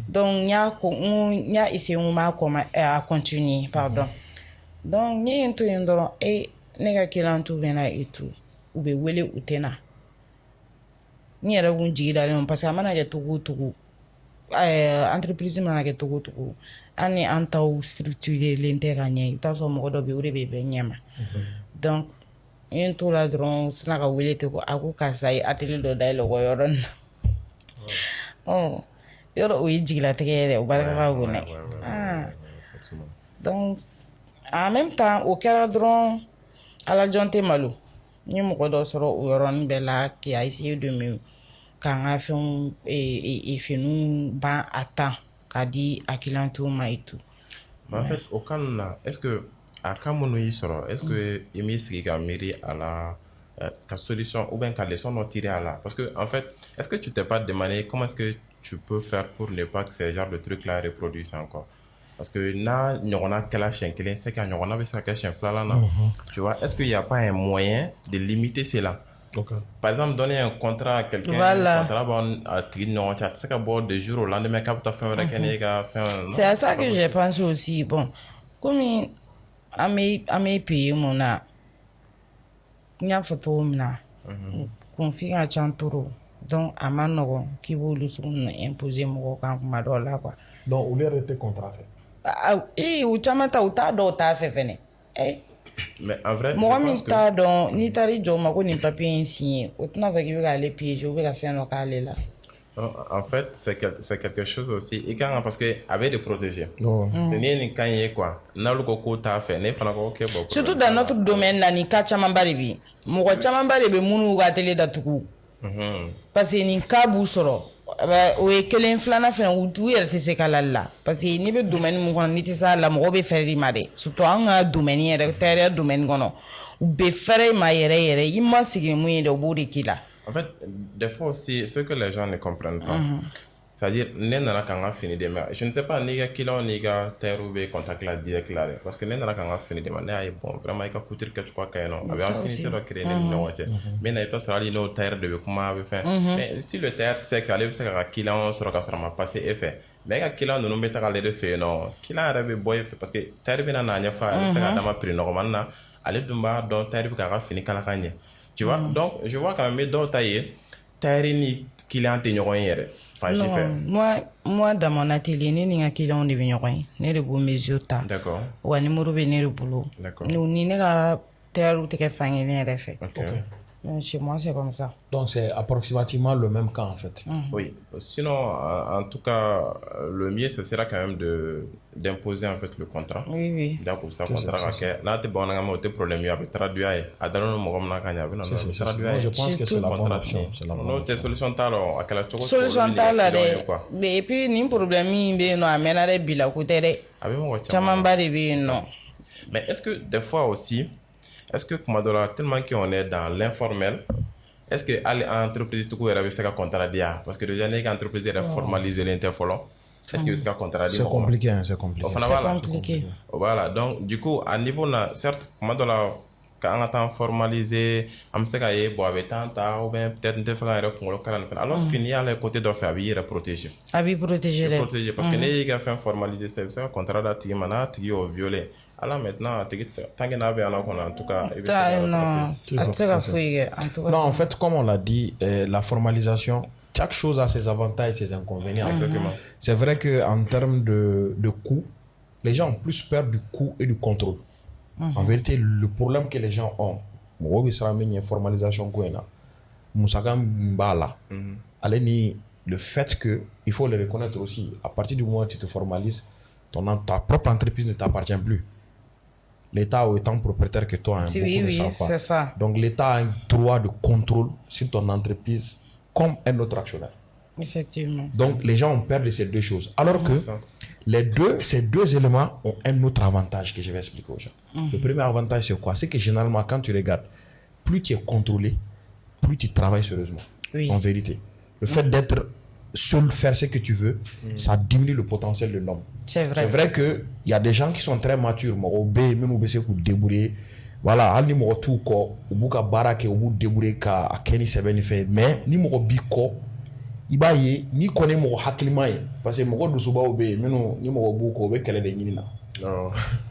Donc il y a essayé à continuer pardon. Donc ni un tout indoro et nega kilan tout bena et tout ou be wele utena ni yɛrɛ kun jigi dalen parce que a mana kɛ togo togo entreprise mana kɛ togo togo an ni an taw structurelen tɛ ka ɲɛ i bɛ t'a sɔrɔ mɔgɔ dɔ bɛ yen o de bɛ bɛn ɲɛ ma donc n t'o la dɔrɔn sina ka wele ten ko a ko karisa ye atelier dɔ dayɛlɛ o ka yɔrɔ nin na yɔrɔ o ye jigilatigɛ yɛrɛ o barika ka bon dɛ donc en même temps o kɛra dɔrɔn ala jɔn tɛ malo n ye mɔgɔ dɔ sɔrɔ o yɔrɔnin bɛɛ la qui a essayé de me k'an ka fɛnw finiw ban à temps k'a di a clientiw ma et tout. En fait au cas là est-ce que à cas minnu y'i sɔrɔ est-ce que i m'i sigi ka miiri a la ka solution ou bien ka leçon dɔ tirer à la parce que en fait est-ce que tu t'es pas demandé comment est-ce que tu peux faire pour ne pas que ces genres de trucs là reproduisent encore parce que n'a ɲɔgɔnna kɛla siɲɛ kelen c'est que a ɲɔgɔnna bɛ se ka kɛ siɲɛ filanan na tu vois est-ce qu'il y a pas un moyen de limiter cela par exemple donner un contrat à quelqu'un contrat b'a tigi ni ɲɔgɔn cɛ a tɛ se ka bɔ de jour au lendemain k'a bɛ taa fɛn wɛrɛ kɛ n'e ka fɛn c'est à ça que j'ai pensé aussi bon komi an bɛ payer mun na n y'a fɔ cogo min na conflit ka ca trop donc a ma nɔgɔn k'i b'olu sugu ninnu imposer mɔgɔw kan kuma dɔw la quoi. donc olu yɛrɛ tɛ contrat fɛ. u caman ta u t'a dɔw t'a fɛ fɛnɛ. mais en vrai mɔgɔ min t'a dɔn n'i taar'i jɔ o ma ko nin papier in signé o tɛna fɛ k'i bɛ k'ale piéger ou bɛ ka fɛn dɔ k'ale la. En fait, c'est quelque chose aussi. Et quand, parce que avec de protéger. C'est ni quand il est quoi. N'a le coco t'a fait. N'est pas ok. Surtout dans notre domaine là, ni cas chaman baribi. Mouga chaman baribi mounu ou atelier d'atuku. Parce que ni cas bousoro. O ye kelen filana fɛnɛ u yɛrɛ tɛ se ka la la parce que n'i bɛ domaine mun kɔnɔ n'i tɛ se a la mɔgɔw bɛ fɛrɛ i ma dɛ surtout an ka domaine yɛrɛ tailleur domaine kɔnɔ u bɛ fɛrɛ i ma yɛrɛ yɛrɛ i ma sigi ni mun ye dɛ u b'o de k'i la. En fait, des fois aussi, ce que les gens ne comprennent pas, c'est-à-dire, n'est nana kanga fini demain. Je ne sais pas, ni ga kilo ni ga terroube contact la direct là, parce que n'est nana kanga fini demain. N'est bon, vraiment, il a coûté quelque chose qu'il y a non. Avec un fini de créer une note. Mais n'a pas sera l'ino terre de comment avait fait. Mais si le terre sait qu'aller c'est qu'à kilo sera qu'à sera passé effet. Mais à kilo nous mettons à l'aide fait non. Kilo avait boy parce que terre bien n'a rien fait. C'est qu'à dama pris normalement. Aller dumba donc terre qu'à fini qu'à la gagne. Tu vois, donc je vois quand même d'autres taillés, taillés ni clients te ɲɔgɔn ye yɛrɛ. Non, moi dans mon atelier ni nga clients de bɛ ɲɔgɔn ye, ne de b'o mesure ta. D'accord. Wa numéro bɛ ne de bolo. D'accord. Ni ne ka tailleur tɛ kɛ fan kelen yɛrɛ fɛ. Ok. Chez moi c'est comme ça. Donc c'est approximativement le même cas en fait. Oui. Sinon, en tout cas, le mieux ce sera quand même d'imposer en fait le contrat. Oui. Donc pour ça contrat que là tu bon on a un problème il y a traduire à dans le moment on a gagné non traduire. Je pense que c'est la bonne option. Non, tes solutions talo à quelle solution tala de et puis ni problème be no amena de bila ko tere. Chaman ba de be no. Mais est-ce que des fois aussi est-ce que Kumadora, tellement qu'on est dans l'informel, est-ce que l'entreprise tout court avait ce contrat dia parce que déjà les entreprises elles formalisent l'interfolon. Est-ce que c'est contradit? C'est compliqué, c'est compliqué. Voilà, donc du coup à niveau là, certes Kumadora quand on a formalisé, on sait qu'il y a bon avec tant ou bien peut-être ne faire un pour le calendrier. Alors qu'il y a le côté de faire bien protéger. Protéger parce que les gars fait formaliser c'est un contrat d'activité maintenant qui est violé. Alors maintenant, tant qu'on avait alors en tout cas. Non, en fait, comme on l'a dit, la formalisation, chaque chose a ses avantages et ses inconvénients. Exactement. C'est vrai qu'en termes de coût, les gens ont plus peur du coût et du contrôle. En vérité, le problème que les gens ont, une formalisation, le fait qu'il faut le reconnaître aussi, à partir du moment où tu te formalises, ta propre entreprise ne t'appartient plus. L'État étant propriétaire que toi, beaucoup ne savent pas. C'est ça. Donc l'État a un droit de contrôle sur ton entreprise comme un autre actionnaire. Effectivement. Donc les gens ont peur de ces deux choses. Alors que ces deux éléments ont un autre avantage que je vais expliquer aux gens. Le premier avantage, c'est quoi? C'est que généralement, quand tu regardes, plus tu es contrôlé, plus tu travailles sérieusement. En vérité. Le fait d'être seul, faire ce que tu veux, ça diminue le potentiel de l'homme. C'est vrai. C'est vrai qu'il y a des gens qui sont très matures, même au BC, qui débrouillent. Voilà, al ni mɔgɔ t'u kɔ u b'u ka baara kɛ u b'u débrouiller ka kɛ ni sɛbɛnni fɛ mais ni mɔgɔ b'i kɔ i b'a ye n'i kɔni ye mɔgɔ hakilima ye parce que mɔgɔ dusubaw bɛ yen minnu ni mɔgɔ b'u kɔ u bɛ kɛlɛ de ɲini na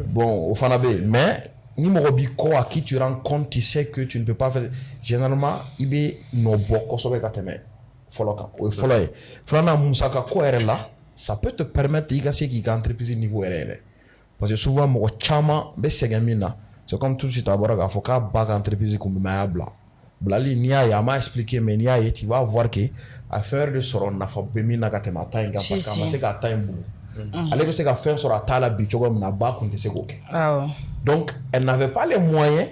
bon o fana bɛ yen mais ni mɔgɔ b'i kɔ à qui tu rends compte tu sais que tu ne peux pas faire généralement i bɛ nɔ bɔ kosɛbɛ ka tɛmɛ fɔlɔ kan o ye fɔlɔ ye filanan musaka ko yɛrɛ la ça peut te permettre i ka se k'i ka entreprise niveau yɛrɛ yɛlɛ parce que souvent mɔgɔ caman bɛ sɛgɛn min na C'est comme tout de suite à bord, il faut qu'à bac entreprise comme Mayabla. Blali, Nia, m'a expliqué, mais Nia, tu vas voir que à faire de soron n'a pas béni n'a qu'à te matin, parce que c'est qu'à time boulot. Allez, c'est qu'à faire sur la table, bichogo, n'a pas qu'on te sait quoi. Donc, elle n'avait pas les moyens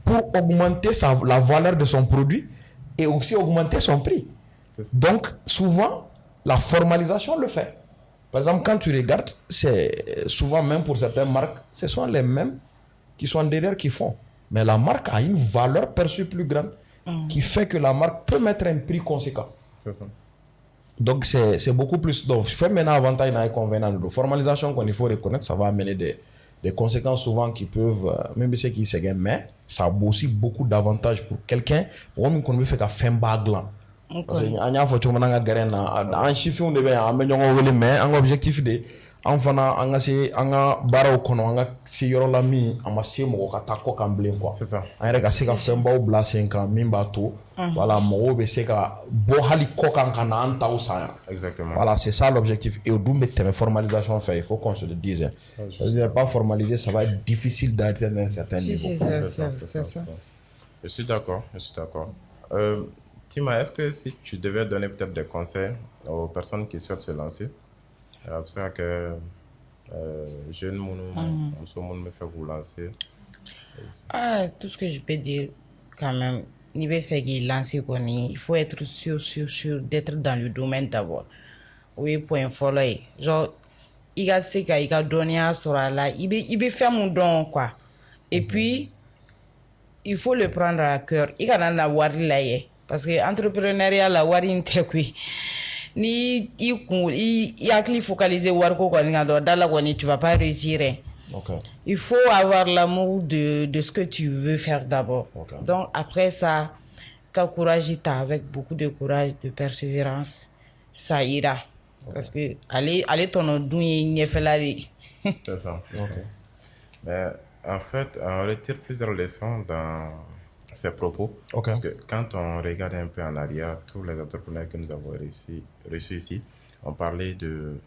pour augmenter la valeur de son produit et aussi augmenter son prix. Donc, souvent, la formalisation le fait. Par exemple, quand tu regardes, c'est souvent même pour certaines marques, ce sont les mêmes qui sont derrière qui font. Mais la marque a une valeur perçue plus grande qui fait que la marque peut mettre un prix conséquent. C'est ça. Donc, c'est beaucoup plus. Donc, je fais maintenant avantage et inconvénient de formalisation qu'il faut reconnaître, ça va amener des conséquences souvent qui peuvent, même ceux qui se gagnent, mais ça a aussi beaucoup d'avantages pour quelqu'un. On peut faire qu'à faire un baglan. Parce que on a fait tout le monde a gagné en chiffre on devait améliorer mais en objectif de en fana en a baro kono en a si yoro la mi en ma si mo ka tako kamble quoi. C'est ça. En reka se ka femba ou bla 5 ans mimba to voilà mo be se ka bo hali ko kan kana anta ou ça. Exactement. Voilà, c'est ça l'objectif et au double de formalisation fait il faut qu'on se le dise. C'est pas formalisé, ça va être difficile d'atteindre un certain niveau. C'est ça. Je suis d'accord. Tima, est-ce que si tu devais donner peut-être des conseils aux personnes qui souhaitent se lancer, pour ça que jeune monde me fait vous lancer? Tout ce que je peux dire quand même, il faut être sûr d'être dans le domaine d'abord. Oui, point fort genre il a ce qu'il a donné à sera là, il peut faire mon don quoi. Et puis il faut le prendre à cœur. Il a en avoir là. Parce que entrepreneuriat la wari inte kui ni i akli focaliser war ko ko nga do dala ko ni tu vas pas réussir. Il faut avoir l'amour de ce que tu veux faire d'abord. Donc après ça quel courage tu as avec beaucoup de courage, de persévérance, ça ira. Parce que aller ton douille ñefelari. C'est ça. Mais en fait, on retire plusieurs leçons dans ces propos. Parce que quand on regarde un peu en arrière, tous les entrepreneurs que nous avons reçus ici, on parlait de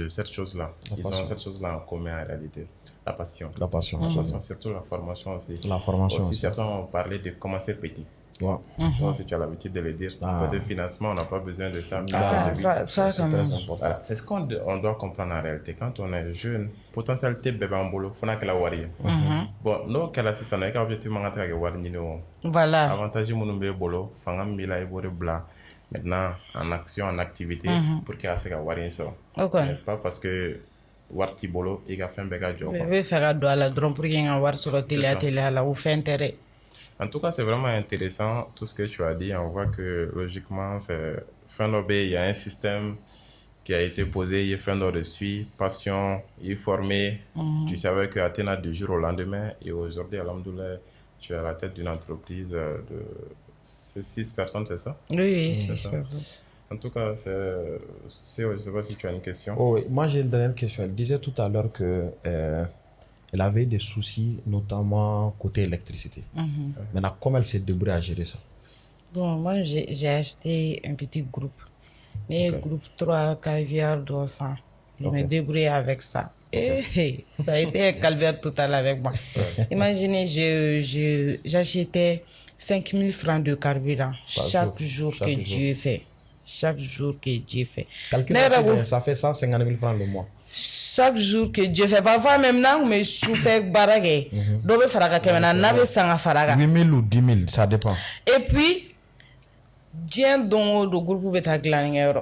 cette chose-là. Ils ont cette chose-là en commun en réalité. La passion. La passion, surtout la formation aussi. La formation aussi. Certains ont parlé de commencer petit. Donc, si tu as l'habitude de le dire, côté financement, on n'a pas besoin de ça. Ça c'est très important. Voilà. C'est ce qu'on doit comprendre en réalité. Quand on est jeune, potentialité bébé en boulot, il faut que la wari. Bon, nous, qu'elle a ça, on a objectivement à wari nino. Voilà. Avantage mon bébé boulot, fangam bila et boire blanc. Maintenant, en action, en activité, pour qu'il y ait assez wari ça. Pas parce que warti bolo, il a fait un béga job. Je vais faire un doigt la drone pour qu'il y ait un war sur la télé là où fait intérêt. En tout cas, c'est vraiment intéressant tout ce que tu as dit. On voit que logiquement, il y a un système qui a été posé, il fait de suite, passion, il est formé. Tu savais que Athéna du jour au lendemain et aujourd'hui, alhamdoulilah, tu es à la tête d'une entreprise de 6 personnes, c'est ça? Oui, 6 personnes. En tout cas, je ne sais pas si tu as une question. Oui, moi j'ai une dernière question. Elle disait tout à l'heure que elle avait des soucis, notamment côté électricité. Maintenant, comment elle s'est débrouillée à gérer ça? Bon, moi, j'ai acheté un petit groupe. Un groupe 3 caviar 200. Je me débrouille avec ça. Et ça a été un calvaire total avec moi. Imaginez, j'achetais 5 000 francs de carburant chaque jour que Dieu fait. Chaque jour que Dieu fait. Ça fait 150 000 francs le mois. Chaque jour que Dieu fait, parfois même là, mais je fais baragé. Donc, il faut que 8 000 ou 10 000, ça dépend. Et puis, Dieu dans le groupe est glané.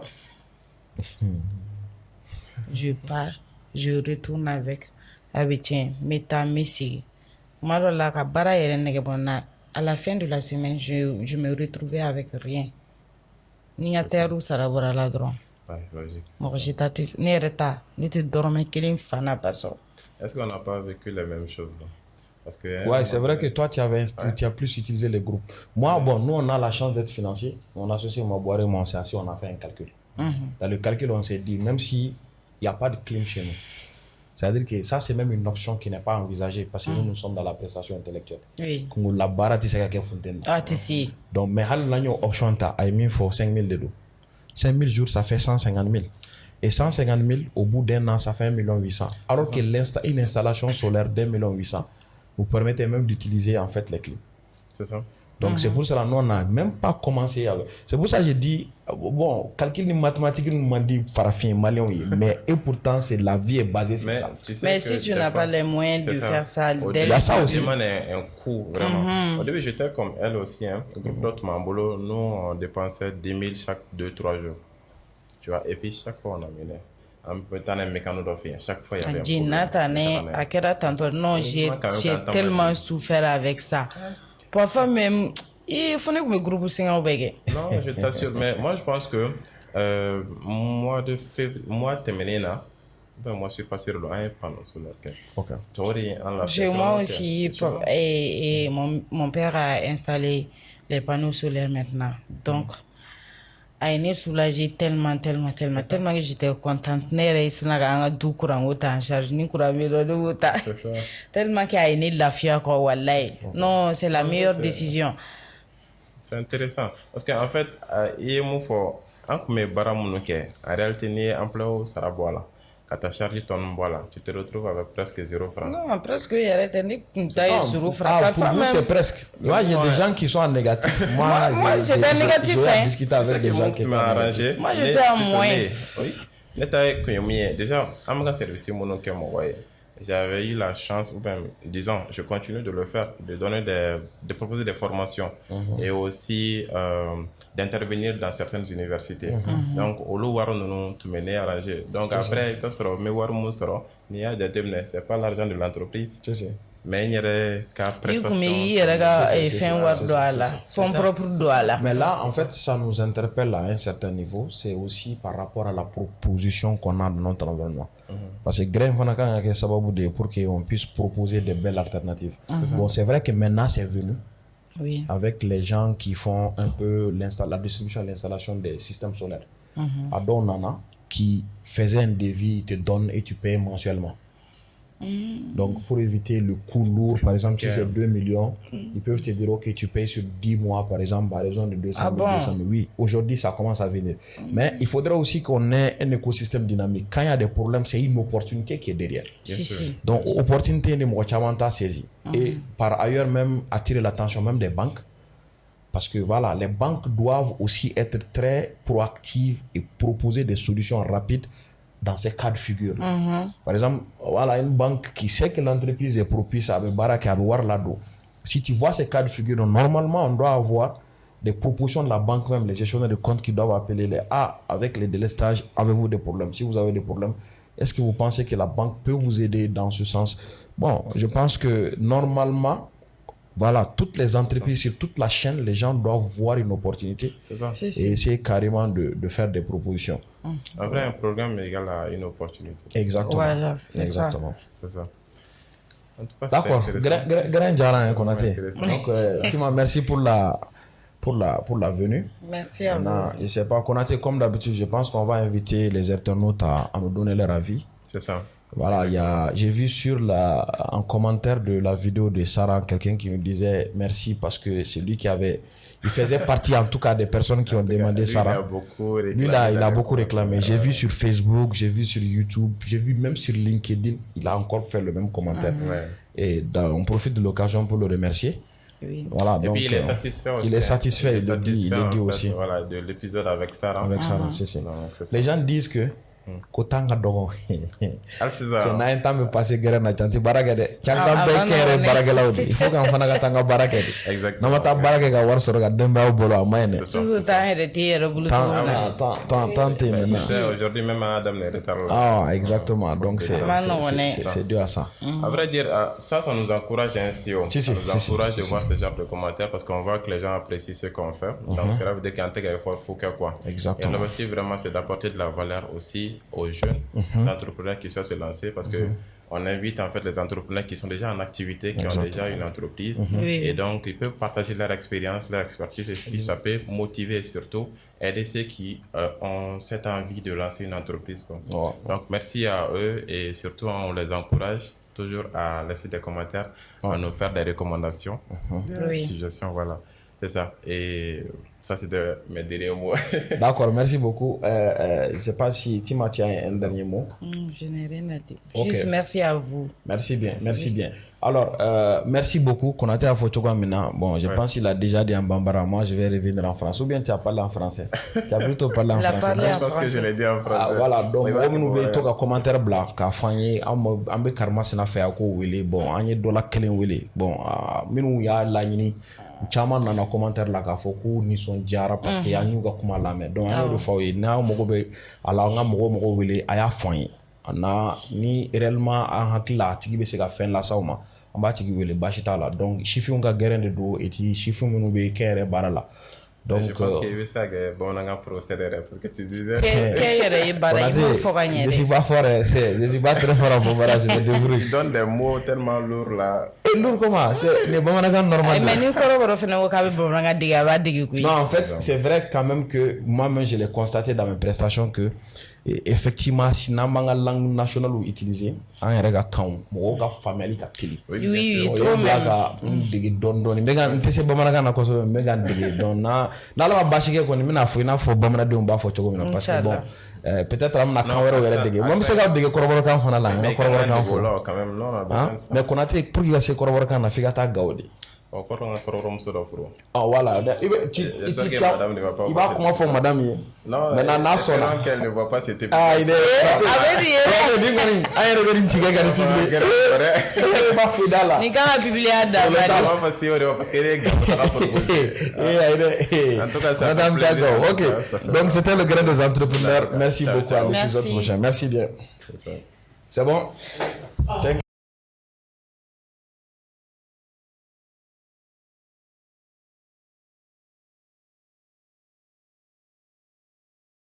Je pars, je retourne avec tiens, Messi. À la fin de la semaine, je me retrouvais avec rien. Ni à terre ou ça la drone. Logique. Est-ce qu'on n'a pas vécu les mêmes choses là? Parce que, ouais, c'est vrai que toi, tu as plus utilisé les groupes. Moi, bon, nous, on a la chance d'être financier. Mon associé, mon boire et mon associé, on a fait un calcul. Dans le calcul, on s'est dit, même s'il n'y a pas de clim chez nous, c'est-à-dire que ça, c'est même une option qui n'est pas envisagée parce que nous sommes dans la prestation intellectuelle. Oui. La barre, tu sais, fontaine. Ah, tu sais. Donc, mais l'année option, tu as mis pour 5 000 de dos. 5 000 jours, ça fait 150 000. Et 150 000, au bout d'un an, ça fait 1 800 000. Alors que une installation solaire d'1 800 000, vous permettez même d'utiliser en fait les clés. C'est ça. Donc c'est pour cela nous on n'a même pas commencé avec. C'est pour ça que j'ai dit bon calcul mathématique nous m'a dit farafin malien mais et pourtant c'est la vie est basée sur ça. Mais si tu n'as pas les moyens de faire ça, il y a ça aussi. Un coût vraiment. Au début j'étais comme elle aussi groupe d'autres Mambolo, nous on dépensait 10 000 chaque 2-3 jours. Tu vois, et puis chaque fois on amenait un peu de mécano d'offre. Chaque fois il y avait un problème. Non, j'ai tellement souffert avec ça. Parfois même, il faut que me groupe singa obége. Non, je t'assure, mais moi je pense que mois de février, moi je suis passé sur un panneau solaire. Ok. Chez moi aussi, et mon père a installé les panneaux solaires maintenant. Donc, a été soulagé tellement que j'étais contente. Nere isnaga du courant autant en charge ni courant de autant. Tellement qu'il a été la fière quoi wallahi. Non, c'est la meilleure décision. C'est intéressant parce qu'en fait, il y a mon fort en comme baramunoke. En réalité, ni emploi sarabola. Quand tu as chargé ton bois, tu te retrouves avec presque 0 francs. Non, presque, il y a des tailles 0 francs. Pour vous, c'est presque. Moi, il y a des gens qui sont en négatif. Moi c'est un négatif. J'ai discuté avec des gens qui m'ont arrangé. Moi, j'étais en moins. Oui. Déjà, à mon service, j'avais eu la chance, ou bien, disons, je continue de le faire, de donner de proposer des formations et aussi d'intervenir dans certaines universités. Donc, au lieu nous tout mener arranger. Donc, après, c'est pas l'argent de l'entreprise. Mais il y a qu'à prestation. Mais là, en fait, ça nous interpelle à un certain niveau. C'est aussi par rapport à la proposition qu'on a dans notre environnement. Parce que Grain Fanaka a pour qu'on puisse proposer des belles alternatives. Bon, c'est vrai que maintenant, c'est venu. Oui. Avec les gens qui font un peu la distribution et l'installation des systèmes solaires. À Donana, qui faisait un devis, te donne et tu payes mensuellement. Donc, pour éviter le coût lourd, par exemple, si c'est 2 millions, ils peuvent te dire, ok, tu payes sur 10 mois, par exemple, à raison de 200 000, 200 000. Oui, aujourd'hui, ça commence à venir. Mais il faudrait aussi qu'on ait un écosystème dynamique. Quand il y a des problèmes, c'est une opportunité qui est derrière. Donc, opportunité de Mwachamanta saisie. Et par ailleurs, même attirer l'attention même des banques. Parce que voilà, les banques doivent aussi être très proactives et proposer des solutions rapides dans ces cas de figure. Par exemple, voilà, une banque qui sait que l'entreprise est propice à avoir l'ado. Si tu vois ces cas de figure, normalement, on doit avoir des propositions de la banque, même les gestionnaires de compte qui doivent appeler les avec les délestages, avez-vous des problèmes? Si vous avez des problèmes, est-ce que vous pensez que la banque peut vous aider dans ce sens? Bon, je pense que normalement, voilà, toutes les entreprises sur toute la chaîne, les gens doivent voir une opportunité et essayer carrément de faire des propositions. En vrai, un programme égale à une opportunité. Exactement. Voilà, c'est ça. D'accord. Grand Jaran Konaté. Donc, merci pour la venue. Merci à vous. Je ne sais pas, Konaté, comme d'habitude, je pense qu'on va inviter les internautes à nous donner leur avis. C'est ça. Voilà, j'ai vu en commentaire de la vidéo de Sarah quelqu'un qui me disait merci parce que c'est lui il faisait partie en tout cas des personnes qui ont demandé Sarah. Lui, il a beaucoup réclamé. J'ai vu sur Facebook, j'ai vu sur YouTube, j'ai vu même sur LinkedIn, il a encore fait le même commentaire. Et on profite de l'occasion pour le remercier. Oui. Voilà, et donc, puis il est satisfait aussi. Il est satisfait, il le dit aussi. Voilà, de l'épisode avec Sarah. Avec Sarah, c'est ça. Les gens disent que Kotanga dogo. C'est un temps me passer guerre na chanti baraka de. Changa bekere baraka laudi. Il faut qu'on fana katanga baraka de. Exactement. Namata baraka ga war soro ga demba bolo amane. Tout temps hérité rebulu tant maintenant. Aujourd'hui même Adam les retard. Ah, exactement. Donc c'est dû à ça. À vrai dire, ça nous encourage ainsi. Ça nous encourage de voir ce genre de commentaires parce qu'on voit que les gens apprécient ce qu'on fait. Donc c'est là dès qu'un tel faut faire quoi. Exactement. Et l'objectif vraiment c'est d'apporter de la valeur aussi aux jeunes entrepreneurs qui souhaitent se lancer parce que on invite en fait les entrepreneurs qui sont déjà en activité, qui ont déjà une entreprise et donc ils peuvent partager leur expérience, leur expertise et puis ça peut motiver et surtout aider ceux qui ont cette envie de lancer une entreprise. Donc merci à eux et surtout on les encourage toujours à laisser des commentaires, à nous faire des recommandations, des suggestions, voilà. C'est ça. Et ça, c'était mes derniers mots. D'accord, merci beaucoup. Je ne sais pas si Tima tient un dernier mot. Je n'ai rien à dire. Okay. Juste merci à vous. Merci bien, merci bien. Alors, merci beaucoup. Konaté a fait maintenant. Bon, je pense qu'il a déjà dit en bambara. Moi, je vais revenir en France. Ou bien tu as parlé en français? Tu as plutôt parlé en français. Je pense que je l'ai dit en français. Ah, voilà, donc, on nous veut tout commentaire blanc. Qu'a fait, on be karma sena fait à quoi wele. Bon, on est dans la clé wele. Bon, minu ya la nini. Chama nana commentaire la k'a fɔ ko nisɔndiyara parce que y'an y'u ka kuma lamɛn donc an y'o de fɔ aw ye n'a mago bɛ a la an ka mɔgɔw wele a y'a fɔ an ye na ni réellement an hakili la a tigi bɛ se ka fɛn las'aw ma an b'a tigi wele baasi t'a la donc sifinw ka gɛrɛn de don et puis sifin minnu bɛ kɛ yɛrɛ baara la. Donc, je pense qu'il veut ça que bon on a procédé parce que tu disais je suis pas fort, je suis pas très fort en bambara, je me débrouille. Tu donnes des mots tellement lourds là. Et lourd comment? C'est les bambara normal. Non, en fait, c'est vrai quand même que moi-même je l'ai constaté dans mes prestations que effectivement si n'a pas la langue nationale ou utilisée en yɛrɛ ka kanw mɔgɔw ka faamuyali ka teli. Oui, trop même. Ka dege dɔɔni n tɛ se bamanankan na kosɛbɛ n bɛ ka dege dɔn n'ala ma baasi kɛ kɔni n bɛna fɔ i n'a fɔ bamanandenw b'a fɔ cogo min na parce que bon peut-être an bɛna kan wɛrɛw yɛrɛ dege moi n bɛ se ka dege kɔrɔbɔrɔkan fana la n ka kɔrɔbɔrɔkan fɔ mais Konaté pour que i ka se kɔrɔbɔrɔkan na f'i ka taa Gao de. Ah voilà, il va comment faire madame hier. Non, maintenant n'a sonné qu'elle ne voit pas c'était ah il est ni kama biblia da parce que en tout cas ça madame d'accord. OK, donc c'était le grain des entrepreneurs. Merci beaucoup, à l'épisode prochain. Merci bien. C'est bon.